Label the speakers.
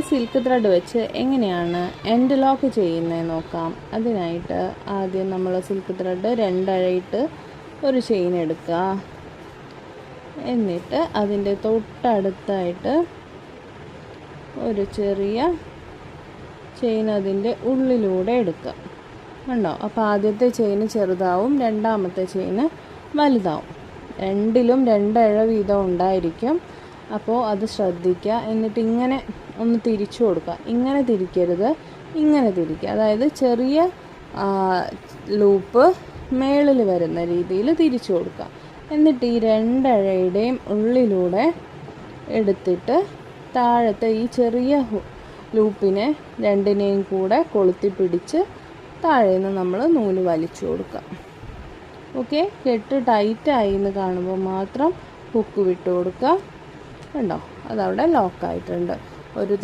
Speaker 1: Silk thread വെച്ച് എങ്ങനെയാണ് end lock ചെയ്യുന്നത് നോക്കാം. അതിനായിട്ട് ആദ്യം നമ്മൾ സിൽക്ക് ത്രെഡ് 2 അഴയിട്ട് ഒരു ചെയിൻ എടുക്കുക. എന്നിട്ട് അതിൻ്റെ തൊട്ടടുത്തായിട്ട് ഒരു ചെറിയ ചെയിൻ അതിൻ്റെ ഉള്ളിലൂടെ എടുക്കുക. കണ്ടോ? അപ്പോൾ ആദ്യത്തെ ചെയിൻ ചെറുതാവും, രണ്ടാമത്തെ ചെയിൻ വലുതാവും. രണ്ടിലും 2 അഴ വീതം ഉണ്ടായിരിക്കും. അപ്പോൾ അത് ശ്രദ്ധിക്കുക. എന്നിട്ട് ഇങ്ങനെ ഒന്ന് തിരിച്ചു കൊടുക്കുക. ഇങ്ങനെ തിരിക്കരുത്, ഇങ്ങനെ തിരിക്കുക. അതായത് ചെറിയ ലൂപ്പ് മേളിൽ വരുന്ന രീതിയിൽ തിരിച്ചു കൊടുക്കുക. എന്നിട്ട് ഈ 2 അഴയുടെയും ഉള്ളിലൂടെ എടുത്തിട്ട് താഴത്തെ ഈ ചെറിയ ലൂപ്പിനെ രണ്ടിനെയും കൂടെ കൊളുത്തി പിടിച്ച് താഴെ നിന്ന് നമ്മൾ നൂല് വലിച്ചു കൊടുക്കുക. ഓക്കെ, കെട്ട് ടൈറ്റായി എന്ന് കാണുമ്പോൾ മാത്രം ഹുക്ക് വിട്ട് കൊടുക്കുക. കണ്ടോ? അതവിടെ ലോക്കായിട്ടുണ്ട്. ഒരു